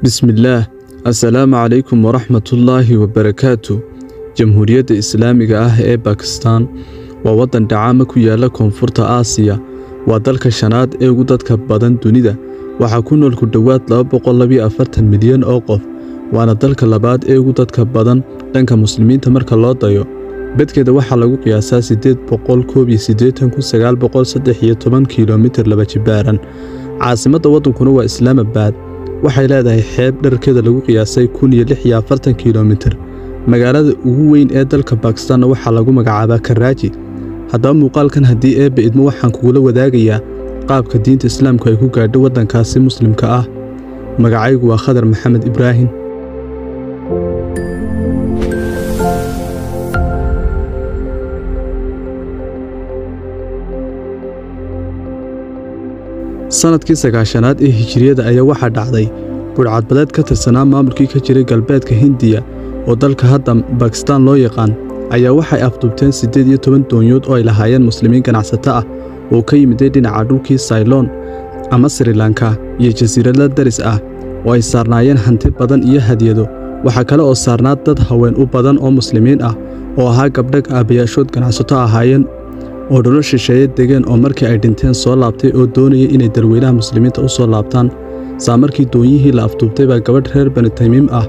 بسم الله السلام عليكم ورحمة الله وبركاته. جمهورية إسلامية ee باكستان waa wadan dhacaama ku yaala koonfurta Aasiya. waa dalka shanaad ee ugu dadka badan dunida, waxa ku nool ku dhawaad 242 milyan oo qof, waana dalka labaad ee ugu dadka badan dhanka muslimiinta marka loo dayo. bedkeeda waxa lagu qiyaasaa 881,913 kiiloomitir laba jibaaran. caasimadda wadankuna waa Islamabad, waxay leedahay xeeb dherkeeda lagu qiyaasay 1046 kiiloomitir. magaalada ugu weyn ee dalka Pakistan waxa lagu magacaabaa Karachi. haddaba muuqaalkan haddii eebbe idmo waxaan kugula wadaagayaa qaabka diinta Islaamku ay ku gaadho wadankaasi muslimka ah. magacaygu waa Khadar Maxamed Ibraahim. sanadkii 9aad ee hijriyada ayaa waxaa dhacday burcadbadeed ka tirsanaa maamulkii ka jiray galbeedka Hindiya oo dalka hadda Pakistan loo yaqaan ayaa waxay afduubteen 18 doonyood oo ay lahaayeen muslimiin ganacsato ah oo ka yimid dhinaca dhulkii Ceylon ama Sri Lanka iyo jasiirado daris ah oo ay saarnaayeen hanti badan iyo hadiyado. waxa kale oo saarnaa dad haween u badan oo muslimiin ah oo ahaa gabdho aabayaashood ganacsato ahaayeen oo dhul shisheeye degan oo markii ay dhinteen soo laabtay oo doonayay inay dalweynaha muslimiinta u soo laabtaan. saamarkii doonyihii la afduubtay baa gabadh reer Bani Tamiim ah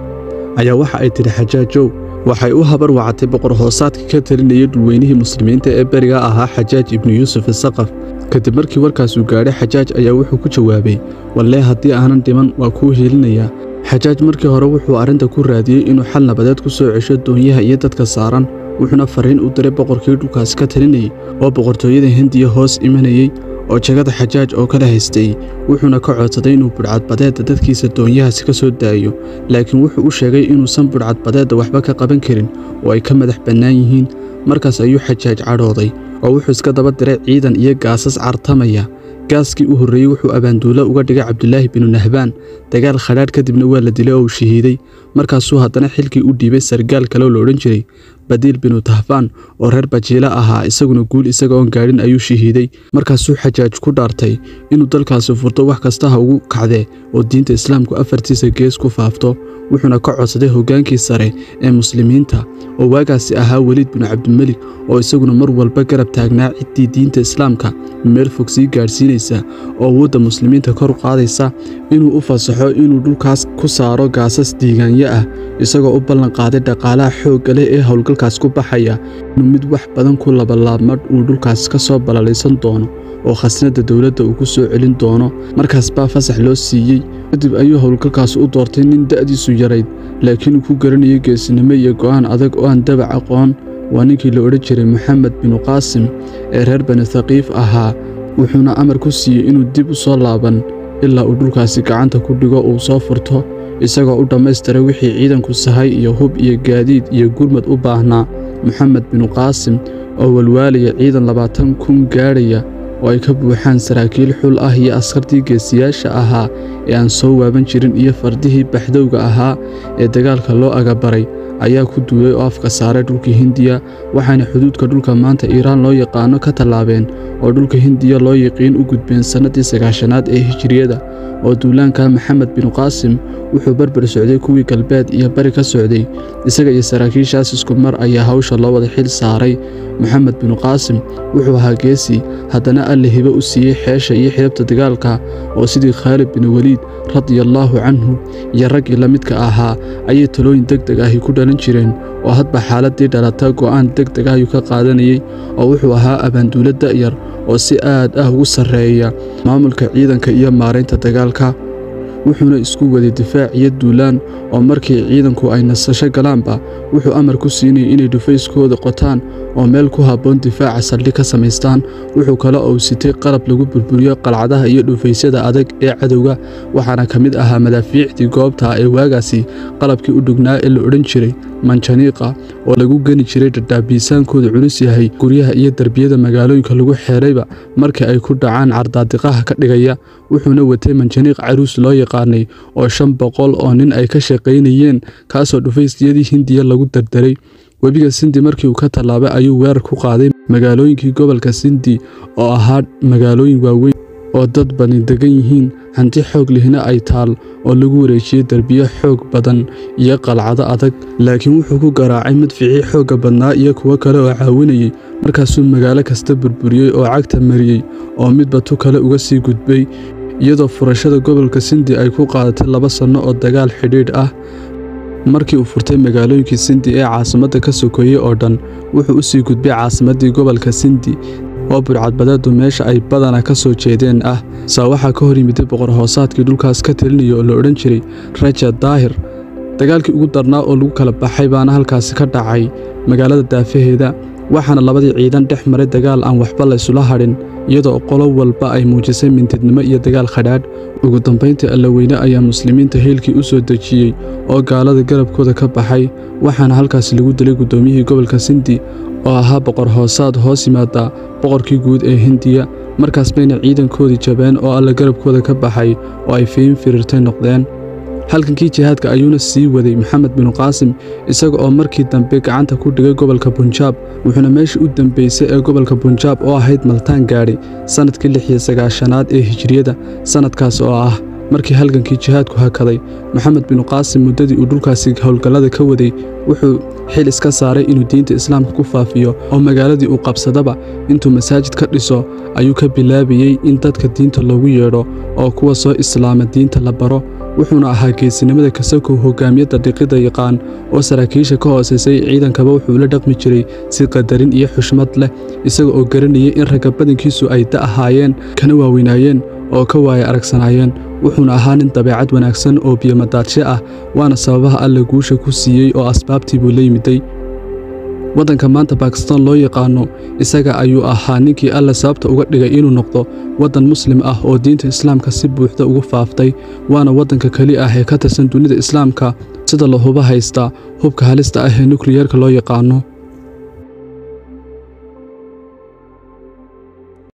ayaa waxa ay tiri Xajaajow waxay u habar wacatay boqor hoosaadkii ka talinayay dhulweynihii muslimiinta ee bariga ahaa Xajaaj ibn Yuusuf as-Saqaf. kadib markii warkaas uu gaadhay Xajaaj ayaa wuxuu ku jawaabay wallee haddii aanan dhiman waa kuu helinayaa. Xajaaj markii hore wuxuu arrinta ku raadiyey inuu xal nabadeed ku soo cesho doonyaha iyo dadka saaran, wuxuuna fariin u diray boqorkii dhulkaas ka talinayay oo boqortooyada Hindiya hoos imanayay oo jagada Xajaaj oo kala haystay. wuxuuna ka codsaday inuu burcadbadeedda dadkiisa doonyahaasi ka soo daayo, laakiin wuxuu u sheegay inuusan burcadbadeedda waxba ka qaban karin oo ay ka madax bannaan yihiin. markaas ayuu Xajaaj cadhooday oo wuxuu iska daba diray ciidan iyo gaasas cartamaya. gaaskii u horreeyay wuxuu abaanduulo uga dhigay Cabdullaahi bin Nahbaan. dagaal khadhaadh kadibna waa la dilay oo uu shahiiday. markaasuu haddana xilkii u dhiibay sargaal kale oo la odhan jiray Badiil bin Tahfaan oo reer Bajiila ahaa, isaguna guul isaga oo gaadhin ayuu shahiiday. markaasuu Xajaaj ku dhaartay inuu dalkaasi furto wax kasta ha ugu kacdee oo diinta Islaamku afartiisa gees ku faafto. wuxuuna ka codsaday hogaankii sare ee muslimiinta oo waagaasi ahaa Waliid bin Cabdilmalik oo isaguna mar walba garab taagnaa ciddii diinta Islaamka meel fog sii gaarsiinaysa oo awoodda muslimiinta kor u qaadaysa, inuu u fasaxo inuu dhulkaas ku saaro gaasas diigaanyo ah, isagoo u ballan qaaday dhaqaalaha xoogga leh ee howlgalkaas ku baxaya inuu mid wax badan ku labalaabma uu dhulkaas ka soo balalaysan doono oo khasnada dawladda uu ku soo celin doono. markaas baa fasax loo siiyey. kadib ayuu howlgalkaas u doortay nin da'diisu yarayd laakiin uu ku garanayay geesinimo iyo go'aan adag oo aan dabac aqoon. waa ninkii la odhan jiray Maxamed bin Qaasim ee reer Bani Thaqiif ahaa. wuxuuna amar ku siiyey inuu dib u soo laaban ilaa uu dhulkaasi gacanta ku dhigo uu soo furto, isagoo u dhammaystiray wixii ciidanku sahay iyo hub iyo gaadiid iyo gurmad u baahnaa. Maxamed bin Qaasim oo walwaalaya ciidan 20,000 gaadhaya oo ay ka buuxaan saraakiil xul ah iyo askartii geesiyaasha ahaa ee aan soo waaban jirin iyo fardihii baxdowga ahaa ee dagaalka loo agabaray, ayaa ku duulay oo afka saaray dhulkii Hindiya. waxaana xuduudka dhulka maanta Iiraan loo yaqaano ka tallaabeen oo dhulka Hindiya loo yaqiin u gudbeen sanadii 9aad ee hijriyada. oo duulaanka Maxamed bin Qaasim wuxuu barbar socday kuwii galbeed iyo bari ka socday. isaga iyo saraakiishaas isku mar ayaa hawsha loo wada xil saaray. Maxamed bin Qaasim wuxuu ahaa geesi, haddana Alle hibo u siiyey xeesha iyo xeebta dagaalka oo sidii Khaalid bin Waliid radiyallahu canhu iyo raggii la midka ahaa ayay talooyin degdeg ah ku dhalan jireen oo hadba xaaladii dhalata go'aan degdeg ah ka qaadanayay. oo wuxuu ahaa abaanduulo da'yar oo si aad ah ugu sarreeya maamulka ciidanka iyo maareynta dagaalka. wuxuuna isku waday difaac iyo duulaan oo markii ciidanku ay nasasho galaanba wuxuu amar ku siinayay inay dhufayskooda qotaan oo meel ku habboon difaaca saldhig ka samaystaan. wuxuu kale oo sitay qalab lagu burburiyo qalcadaha iyo dhufaysyada adag ee cadowga, waxaana ka mid ahaa madaafiicdii goobta ee waagaasi qalabkii u dhugnaa ee la odhan jiray manjaniiqa oo lagu geni jiray dhadhaabiisaankooda culus yahay guryaha iyo darbiyada magaalooyinka lagu xeerayba markii ay ku dhacaan cardaadiqaha ka dhigaya. wuxuuna watay manjaniiq caruus loo yaqaanay oo 500 oo nin ay ka shaqaynayeen, kaasoo dhufaysyadii Hindiya lagu dardaray. webiga Sindi markii uu ka tallaabay ayuu weerar ku qaaday magaalooyinkii gobolka Sindi oo ahaa magaalooyin waaweyn oo dad badan degan yihiin. hanti xoog lihina ay taal oo lagu wareejiyay darbiyo xoog badan iyo qalcado adag laakiin wuxuu ku garaacay madficii xoogga badnaa iyo kuwo kale oo caawinayay markaasuu magaalo kasta burburiyey oo cagta mariyey oo midba tu kale uga sii gudbay iyadoo furashada gobolka Sindhi ay ku qaadatay 2 sano oo dagaal xidhiidh ah markii uu furtay magaalooyinkii Sindhi ee caasimadda ka sokoyay oo dhan wuxuu u sii gudbay caasimaddii gobolka Sindhi oo burcadbadeedu meesha ay badana ka soo jeedeen ah waxaa ka hor yimid boqor hoosaadkii dhulkaas ka talinaya oo la odhan jiray Raja Daahir dagaalkii ugu darnaa oo lagu kala baxay baana halkaasi ka dhacay magaalada daafaheeda waxaana labadii ciidan dhex maray dagaal aan waxba la isula hadhin iyadoo qolo walba ay muujisay mintidnimo iyo dagaal khadhaadh ugu dambeyntii Allaweyne ayaa muslimiinta heelkii u soo dejiyey oo gaalada garabkooda ka baxay waxaana halkaasi lagu dilay gudoomiyihii gobolka Sindhi oo ahaa boqor hoosaad hoos yimaada boqorkii guud ee Hindiya markaas bayna ciidankoodii jabeen oo alla garabkooda ka baxay oo ay firirtay noqdeen halkankii jihaadka ayuuna sii waday Maxamed bin Qaasim isaga oo markii dambe gacanta ku dhigay gobolka Punjab wuxuuna meesha u dambeysay ee gobolka Punjab oo ahayd Maltaan gaadhay sanadkii 69aad ee Hijriyada sanadkaas oo ah markii halkankii jihaadku hakaday Maxamed bin Qaasim muddadii uu dhulkaasi howlgallada ka waday wuxuu xil iska saaray inuu diinta islaamka ku faafiyo oo magaaladii uu qabsadaba intuu masaajid ka dhiso ayuu ka bilaabiyay in dadka diinta loogu yeedho oo kuwa soo islaama diinta la baro wuxuuna ahaa geesinimada kasoo hogaamiyada dhiqida yaqaan oo saraakiisha ka hooseysay ciidankaba wuxuu la dhaqmi jiray si qadarin iyo xushmad leh isaga oo garanayay in ragga badankiisu ay ahaayeen kana waaweynaayeen oo ka waaya aragsanaayeen wuxuuna ahaa nin dabeecad wanaagsan oo biyamadaadshi ah waana sababaha alla guusha ku siiyey oo asbaabtii buu la yimiday waddanka maanta Pakistan loo yaqaano isaga ayuu ahaa ninkii alla sababta uga dhigay inuu noqdo waddan muslim ah oo diinta islaamka si buuxda ugu faaftay waana waddanka kali ah ee ka tirsan dunida islaamka sida la hubo haysta hubka halista ah ee nuclear-ka loo yaqaano